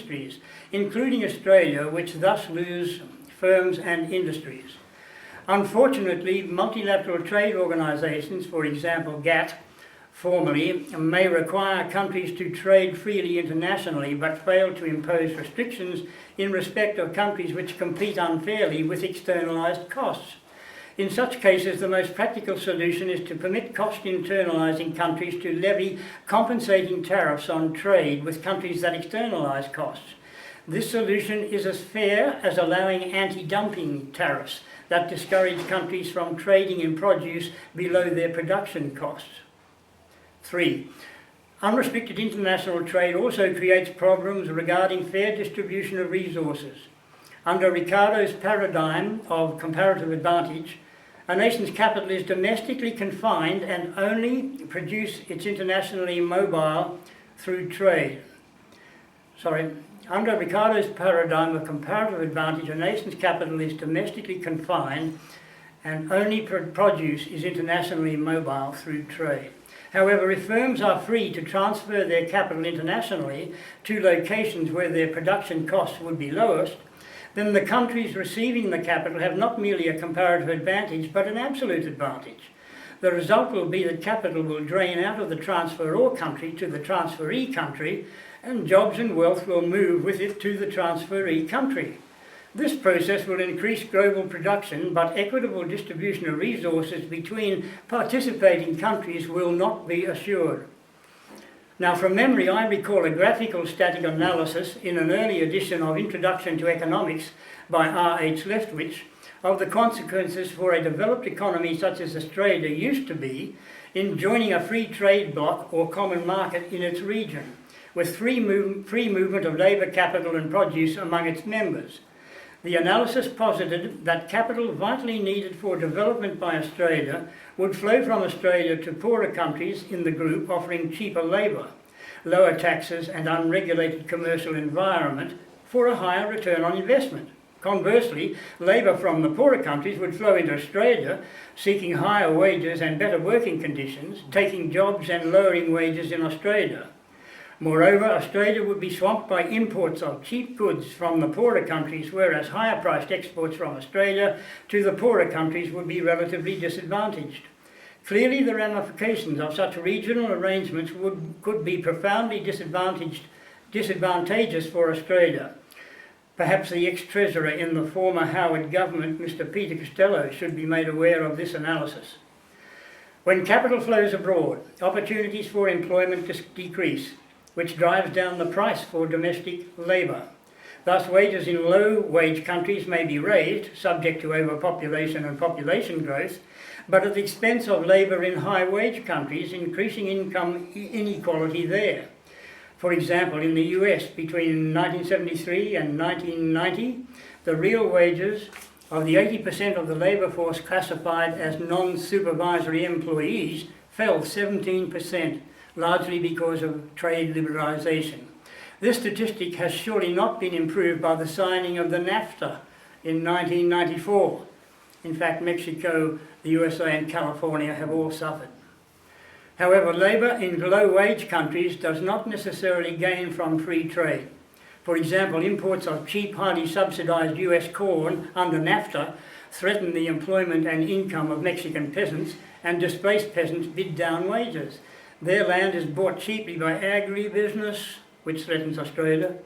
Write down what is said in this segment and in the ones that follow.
industries, including Australia, which thus lose firms and industries. Unfortunately, multilateral trade organisations, for example GATT, formally, may require countries to trade freely internationally but fail to impose restrictions in respect of countries which compete unfairly with externalised costs. In such cases, the most practical solution is to permit cost-internalising countries to levy compensating tariffs on trade with countries that externalise costs. This solution is as fair as allowing anti-dumping tariffs that discourage countries from trading in produce below their production costs. 3. Unrestricted international trade also creates problems regarding fair distribution of resources. Under Ricardo's paradigm of comparative advantage, a nation's capital is domestically confined and only produce its internationally mobile through trade. Under Ricardo's paradigm of comparative advantage, a nation's capital is domestically confined and only produce is internationally mobile through trade. However, if firms are free to transfer their capital internationally to locations where their production costs would be lowest, then the countries receiving the capital have not merely a comparative advantage, but an absolute advantage. The result will be that capital will drain out of the transferor country to the transferee country, and jobs and wealth will move with it to the transferee country. This process will increase global production, but equitable distribution of resources between participating countries will not be assured. Now, from memory, I recall a graphical static analysis in an early edition of Introduction to Economics by R.H. Leftwich of the consequences for a developed economy such as Australia used to be in joining a free trade bloc or common market in its region, with free movement of labour, capital and produce among its members. The analysis posited that capital vitally needed for development by Australia would flow from Australia to poorer countries in the group offering cheaper labour, lower taxes and unregulated commercial environment for a higher return on investment. Conversely, labour from the poorer countries would flow into Australia, seeking higher wages and better working conditions, taking jobs and lowering wages in Australia. Moreover, Australia would be swamped by imports of cheap goods from the poorer countries, whereas higher-priced exports from Australia to the poorer countries would be relatively disadvantaged. Clearly, the ramifications of such regional arrangements could be profoundly disadvantageous for Australia. Perhaps the ex-treasurer in the former Howard government, Mr. Peter Costello, should be made aware of this analysis. When capital flows abroad, opportunities for employment decrease, which drives down the price for domestic labour. Thus, wages in low-wage countries may be raised, subject to overpopulation and population growth, but at the expense of labour in high-wage countries, increasing income inequality there. For example, in the US, between 1973 and 1990, the real wages of the 80% of the labour force classified as non-supervisory employees fell 17%, largely because of trade liberalisation. This statistic has surely not been improved by the signing of the NAFTA in 1994. In fact, Mexico, the USA and California have all suffered. However, labour in low-wage countries does not necessarily gain from free trade. For example, imports of cheap, highly subsidised US corn under NAFTA threaten the employment and income of Mexican peasants, and displaced peasants bid down wages. Their land is bought cheaply by agribusiness, which threatens Australia,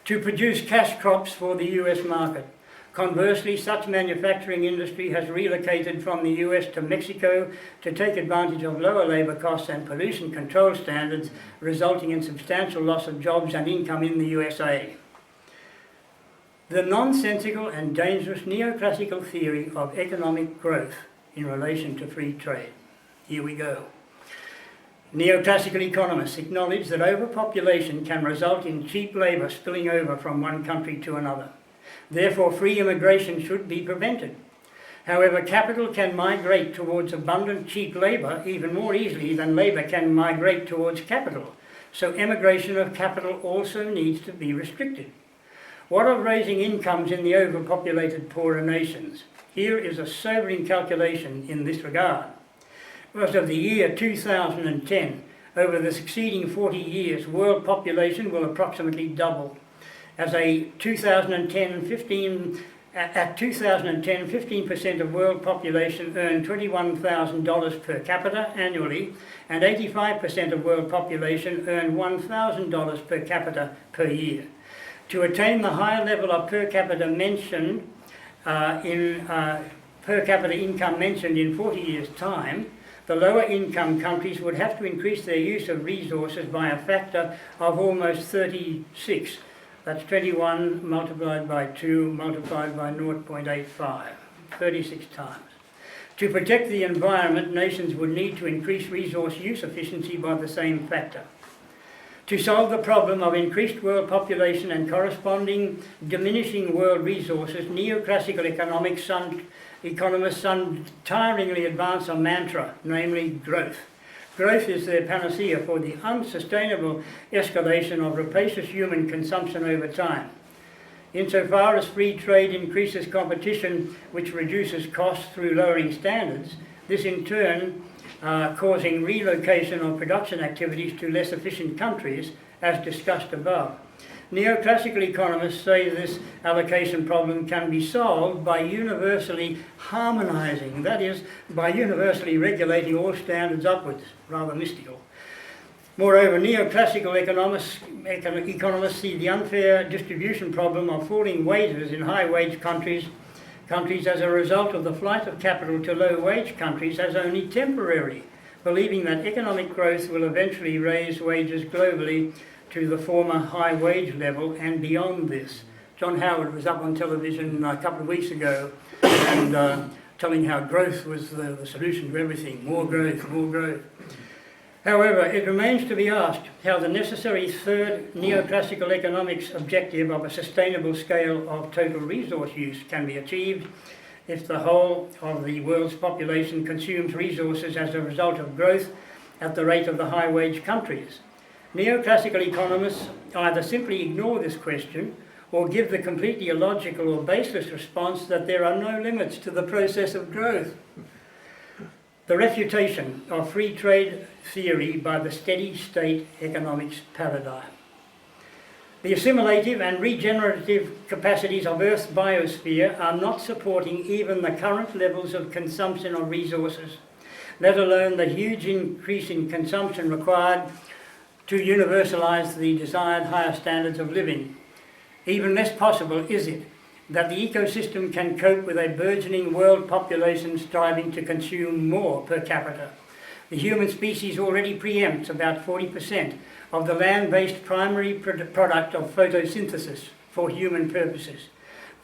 to produce cash crops for the US market. Conversely, such manufacturing industry has relocated from the US to Mexico to take advantage of lower labour costs and pollution control standards, resulting in substantial loss of jobs and income in the USA. The nonsensical and dangerous neoclassical theory of economic growth in relation to free trade. Here we go. Neoclassical economists acknowledge that overpopulation can result in cheap labour spilling over from one country to another. Therefore, free immigration should be prevented. However, capital can migrate towards abundant cheap labour even more easily than labour can migrate towards capital. So emigration of capital also needs to be restricted. What of raising incomes in the overpopulated poorer nations? Here is a sobering calculation in this regard. As of the year 2010, over the succeeding 40 years, world population will approximately double. At 2010, 15% of world population earned $21,000 per capita annually, and 85% of world population earned $1,000 per capita per year. To attain the higher level of per capita income mentioned in 40 years' time, the lower income countries would have to increase their use of resources by a factor of almost 36. That's 21 multiplied by 2 multiplied by 0.85, 36 times. To protect the environment, nations would need to increase resource use efficiency by the same factor. To solve the problem of increased world population and corresponding diminishing world resources, neoclassical economists untiringly advance a mantra, namely growth. Growth is their panacea for the unsustainable escalation of rapacious human consumption over time. Insofar as free trade increases competition, which reduces costs through lowering standards, this in turn causing relocation of production activities to less efficient countries, as discussed above. Neoclassical economists say this allocation problem can be solved by universally harmonising, that is, by universally regulating all standards upwards, rather mystical. Moreover, neoclassical economists see the unfair distribution problem of falling wages in high-wage countries as a result of the flight of capital to low-wage countries as only temporary, believing that economic growth will eventually raise wages globally to the former high wage level and beyond this. John Howard was up on television a couple of weeks ago and telling how growth was the solution to everything, more growth, more growth. However, it remains to be asked how the necessary third neoclassical economics objective of a sustainable scale of total resource use can be achieved if the whole of the world's population consumes resources as a result of growth at the rate of the high wage countries. Neoclassical economists either simply ignore this question or give the completely illogical or baseless response that there are no limits to the process of growth. The refutation of free trade theory by the steady state economics paradigm. The assimilative and regenerative capacities of Earth's biosphere are not supporting even the current levels of consumption of resources, let alone the huge increase in consumption required to universalise the desired higher standards of living. Even less possible is it that the ecosystem can cope with a burgeoning world population striving to consume more per capita. The human species already preempts about 40% of the land-based primary product of photosynthesis for human purposes.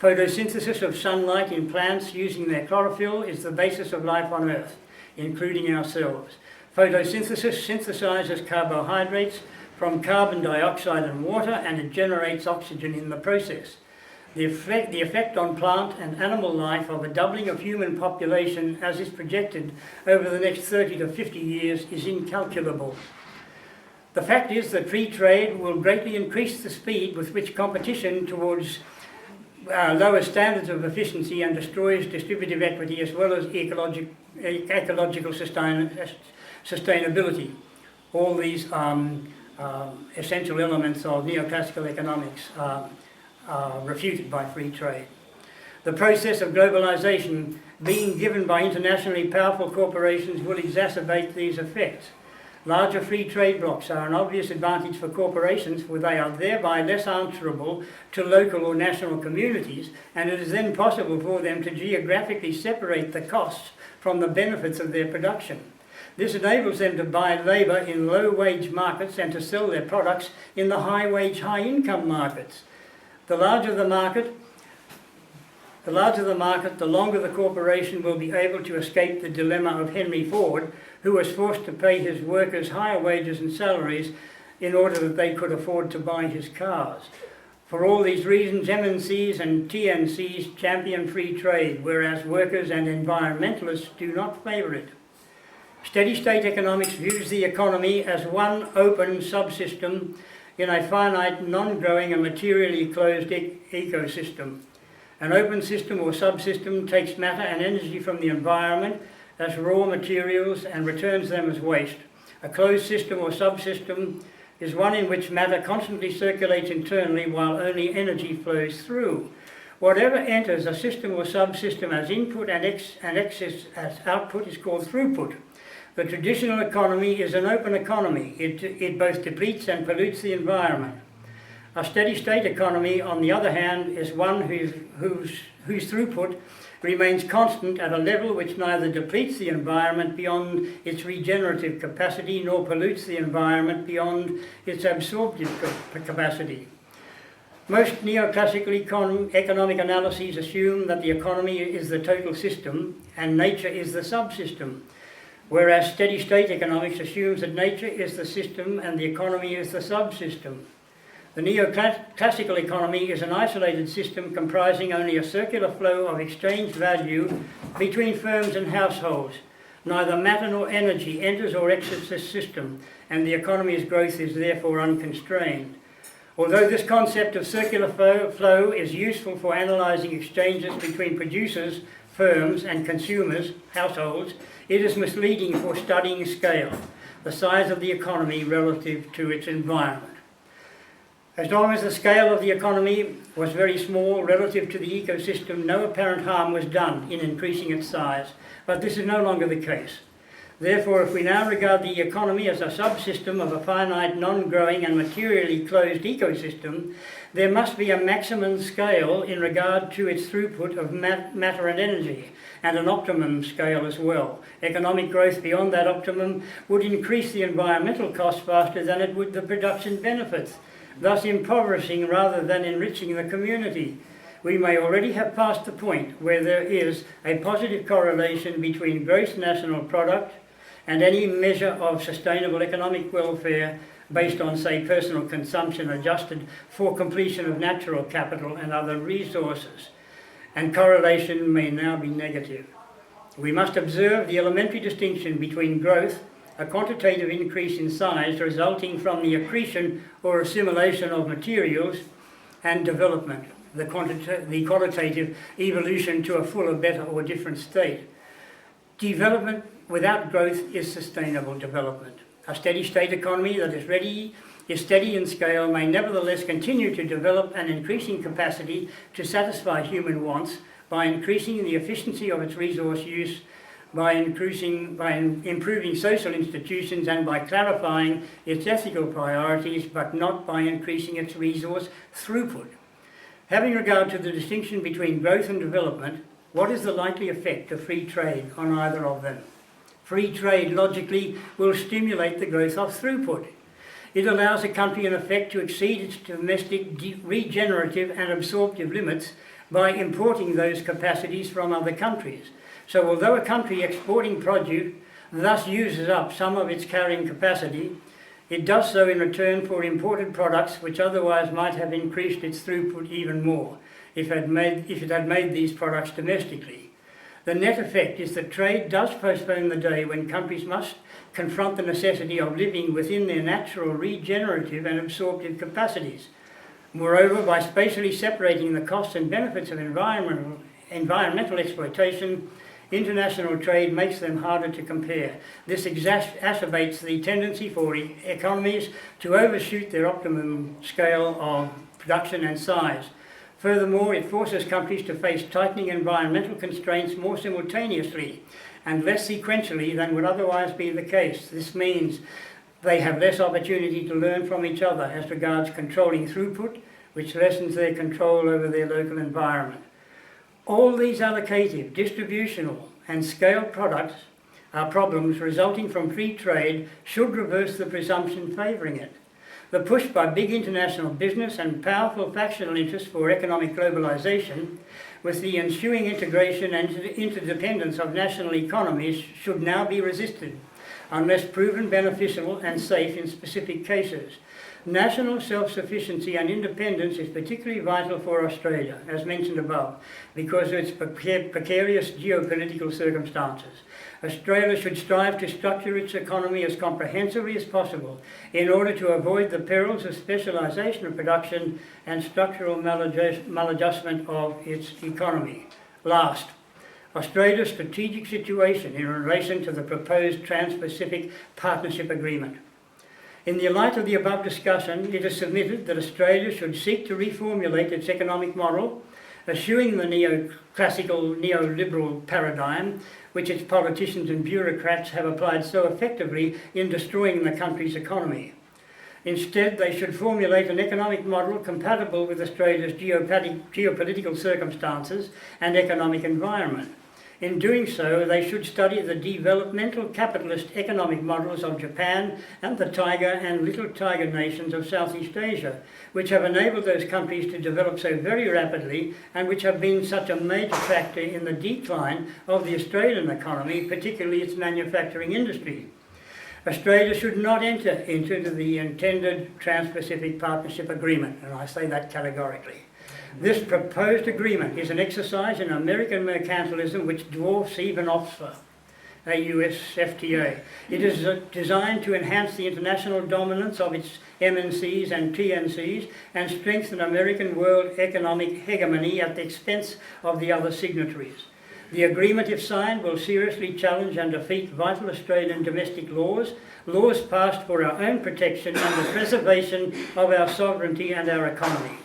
Photosynthesis of sunlight in plants using their chlorophyll is the basis of life on Earth, including ourselves. Photosynthesis synthesizes carbohydrates from carbon dioxide and water, and it generates oxygen in the process. The effect on plant and animal life of a doubling of human population as is projected over the next 30 to 50 years is incalculable. The fact is that free trade will greatly increase the speed with which competition towards lower standards of efficiency and destroys distributive equity as well as ecological sustainability. All these essential elements of neoclassical economics are refuted by free trade. The process of globalization being given by internationally powerful corporations will exacerbate these effects. Larger free trade blocs are an obvious advantage for corporations, for they are thereby less answerable to local or national communities, and it is then possible for them to geographically separate the costs from the benefits of their production. This enables them to buy labour in low-wage markets and to sell their products in the high-wage, high-income markets. The larger the market, the longer the corporation will be able to escape the dilemma of Henry Ford, who was forced to pay his workers higher wages and salaries in order that they could afford to buy his cars. For all these reasons, MNCs and TNCs champion free trade, whereas workers and environmentalists do not favour it. Steady-state economics views the economy as one open subsystem in a finite, non-growing and materially closed ecosystem. An open system or subsystem takes matter and energy from the environment as raw materials and returns them as waste. A closed system or subsystem is one in which matter constantly circulates internally while only energy flows through. Whatever enters a system or subsystem as input and excess as output is called throughput. The traditional economy is an open economy. It both depletes and pollutes the environment. A steady-state economy, on the other hand, is one whose throughput remains constant at a level which neither depletes the environment beyond its regenerative capacity nor pollutes the environment beyond its absorptive capacity. Most neoclassical economic analyses assume that the economy is the total system and nature is the subsystem, whereas steady-state economics assumes that nature is the system and the economy is the subsystem. The neoclassical economy is an isolated system comprising only a circular flow of exchange value between firms and households. Neither matter nor energy enters or exits this system, and the economy's growth is therefore unconstrained. Although this concept of circular flow is useful for analysing exchanges between producers, firms, and consumers, households, it is misleading for studying scale, the size of the economy relative to its environment. As long as the scale of the economy was very small relative to the ecosystem, no apparent harm was done in increasing its size, but this is no longer the case. Therefore, if we now regard the economy as a subsystem of a finite, non-growing and materially closed ecosystem, there must be a maximum scale in regard to its throughput of matter and energy, and an optimum scale as well. Economic growth beyond that optimum would increase the environmental costs faster than it would the production benefits, thus impoverishing rather than enriching the community. We may already have passed the point where there is a positive correlation between gross national product and any measure of sustainable economic welfare based on, say, personal consumption adjusted for completion of natural capital and other resources. And correlation may now be negative. We must observe the elementary distinction between growth, a quantitative increase in size resulting from the accretion or assimilation of materials, and development, the qualitative evolution to a fuller, better or different state. Development without growth is sustainable development. A steady-state economy that is steady in scale may nevertheless continue to develop an increasing capacity to satisfy human wants by increasing the efficiency of its resource use, by improving social institutions and by clarifying its ethical priorities, but not by increasing its resource throughput. Having regard to the distinction between growth and development, what is the likely effect of free trade on either of them? Free trade, logically, will stimulate the growth of throughput. It allows a country, in effect, to exceed its domestic regenerative and absorptive limits by importing those capacities from other countries. So although a country exporting produce thus uses up some of its carrying capacity, it does so in return for imported products which otherwise might have increased its throughput even more if it had made these products domestically. The net effect is that trade does postpone the day when countries must confront the necessity of living within their natural regenerative and absorptive capacities. Moreover, by spatially separating the costs and benefits of environmental exploitation, international trade makes them harder to compare. This exacerbates the tendency for economies to overshoot their optimum scale of production and size. Furthermore, it forces countries to face tightening environmental constraints more simultaneously and less sequentially than would otherwise be the case. This means they have less opportunity to learn from each other as regards controlling throughput, which lessens their control over their local environment. All these allocative, distributional and scale products are problems resulting from free trade should reverse the presumption favouring it. The push by big international business and powerful factional interests for economic globalisation, with the ensuing integration and interdependence of national economies, should now be resisted, unless proven beneficial and safe in specific cases. National self-sufficiency and independence is particularly vital for Australia, as mentioned above, because of its precarious geopolitical circumstances. Australia should strive to structure its economy as comprehensively as possible in order to avoid the perils of specialisation of production and structural maladjustment of its economy. Last, Australia's strategic situation in relation to the proposed Trans-Pacific Partnership Agreement. In the light of the above discussion, it is submitted that Australia should seek to reformulate its economic model, eschewing the neoclassical neoliberal paradigm which its politicians and bureaucrats have applied so effectively in destroying the country's economy. Instead, they should formulate an economic model compatible with Australia's geopolitical circumstances and economic environment. In doing so, they should study the developmental capitalist economic models of Japan and the tiger and little tiger nations of Southeast Asia, which have enabled those countries to develop so very rapidly and which have been such a major factor in the decline of the Australian economy, particularly its manufacturing industry. Australia should not enter into the intended Trans-Pacific Partnership Agreement, and I say that categorically. This proposed agreement is an exercise in American mercantilism which dwarfs even OPSFA, a US FTA. It is designed to enhance the international dominance of its MNCs and TNCs and strengthen American world economic hegemony at the expense of the other signatories. The agreement, if signed, will seriously challenge and defeat vital Australian domestic laws passed for our own protection and the preservation of our sovereignty and our economy.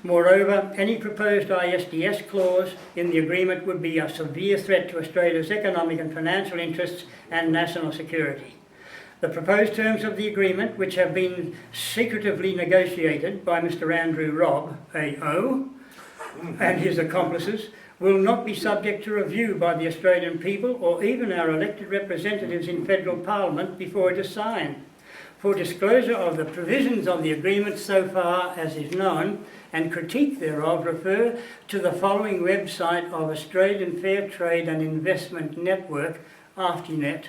Moreover, any proposed ISDS clause in the agreement would be a severe threat to Australia's economic and financial interests and national security. The proposed terms of the agreement, which have been secretively negotiated by Mr. Andrew Robb, AO, and his accomplices, will not be subject to review by the Australian people or even our elected representatives in federal parliament before it is signed. For disclosure of the provisions of the agreement so far as is known and critique thereof, refer to the following website of Australian Fair Trade and Investment Network, AFTINET.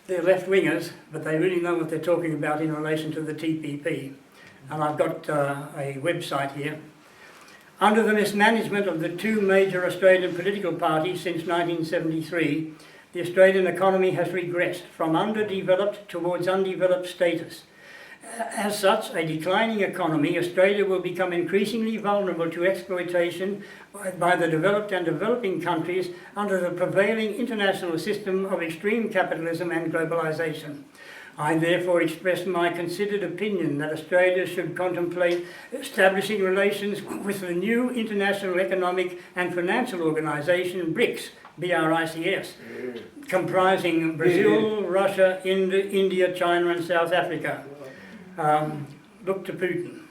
They're left-wingers, but they really know what they're talking about in relation to the TPP. And I've got a website here. Under the mismanagement of the two major Australian political parties since 1973, the Australian economy has regressed from underdeveloped towards undeveloped status. As such, a declining economy, Australia will become increasingly vulnerable to exploitation by the developed and developing countries under the prevailing international system of extreme capitalism and globalisation. I therefore express my considered opinion that Australia should contemplate establishing relations with the new International Economic and Financial Organisation, BRICS, BRICS, comprising Brazil, Russia, India, China and South Africa. Look to Putin.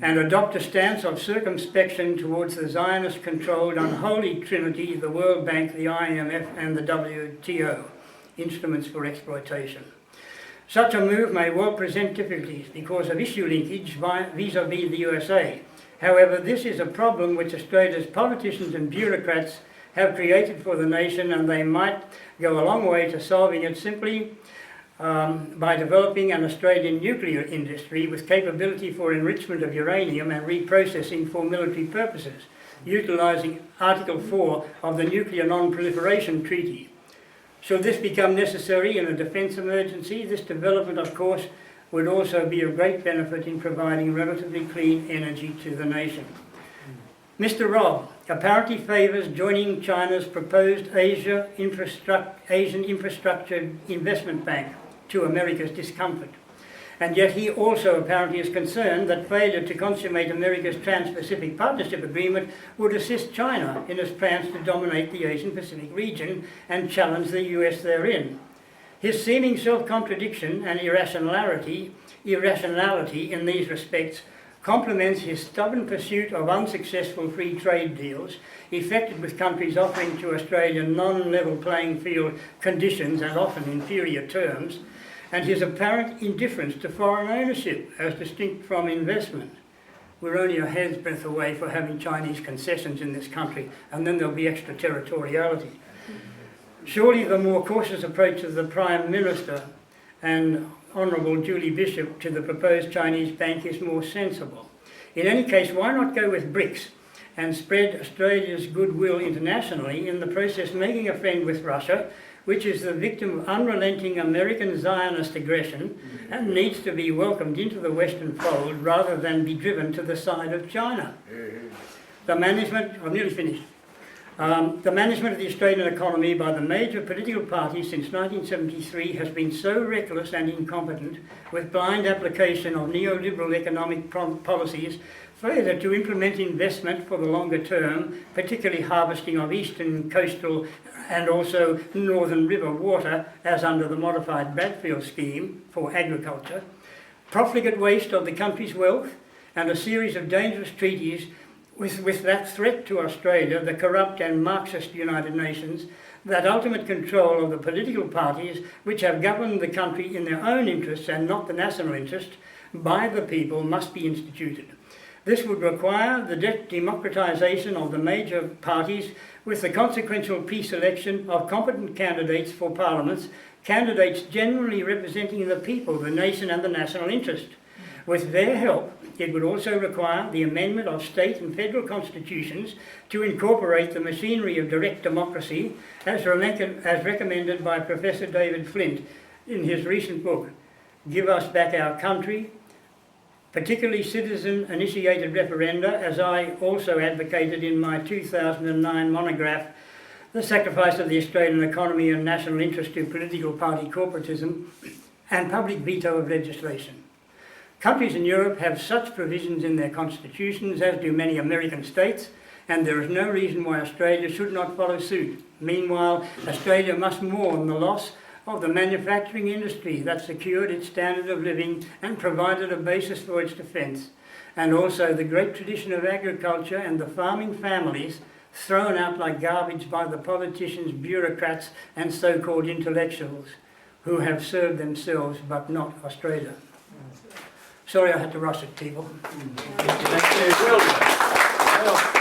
And adopt a stance of circumspection towards the Zionist-controlled unholy trinity, the World Bank, the IMF and the WTO, instruments for exploitation. Such a move may well present difficulties because of issue linkage vis-à-vis the USA. However, this is a problem which Australia's politicians and bureaucrats have created for the nation, and they might go a long way to solving it simply by developing an Australian nuclear industry with capability for enrichment of uranium and reprocessing for military purposes, utilising Article 4 of the Nuclear Non-Proliferation Treaty. Should this become necessary in a defence emergency, this development, of course, would also be of great benefit in providing relatively clean energy to the nation. Mr. Robb apparently favours joining China's proposed Asian Infrastructure Investment Bank to America's discomfort. And yet he also apparently is concerned that failure to consummate America's Trans-Pacific Partnership Agreement would assist China in its plans to dominate the Asian-Pacific region and challenge the US therein. His seeming self-contradiction and irrationality in these respects complements his stubborn pursuit of unsuccessful free trade deals effected with countries offering to Australia non-level playing field conditions and often inferior terms, and his apparent indifference to foreign ownership as distinct from investment. We're only a hair's breadth away from having Chinese concessions in this country, and then there'll be extraterritoriality. Surely the more cautious approach of the Prime Minister and Honourable Julie Bishop to the proposed Chinese bank is more sensible. In any case, why not go with BRICS and spread Australia's goodwill internationally, in the process making a friend with Russia, which is the victim of unrelenting American Zionist aggression and needs to be welcomed into the Western fold rather than be driven to the side of China. The management, I'm nearly finished. The management of the Australian economy by the major political parties since 1973 has been so reckless and incompetent, with blind application of neoliberal economic policies, further to implement investment for the longer term, particularly harvesting of eastern coastal and also northern river water, as under the modified Bradfield scheme for agriculture, profligate waste of the country's wealth, and a series of dangerous treaties with that threat to Australia, the corrupt and Marxist United Nations, that ultimate control of the political parties which have governed the country in their own interests and not the national interest by the people must be instituted. This would require the democratisation of the major parties with the consequential pre-selection of competent candidates for parliaments, candidates generally representing the people, the nation and the national interest. With their help, it would also require the amendment of state and federal constitutions to incorporate the machinery of direct democracy as recommended by Professor David Flint in his recent book, Give Us Back Our Country, particularly citizen-initiated referenda, as I also advocated in my 2009 monograph, The Sacrifice of the Australian Economy and National Interest to Political Party Corporatism, and public veto of legislation. Countries in Europe have such provisions in their constitutions, as do many American states, and there is no reason why Australia should not follow suit. Meanwhile, Australia must mourn the loss of the manufacturing industry that secured its standard of living and provided a basis for its defence, and also the great tradition of agriculture and the farming families thrown out like garbage by the politicians, bureaucrats and so-called intellectuals who have served themselves but not Australia. Sorry I had to rush it, people. Thank you. Well,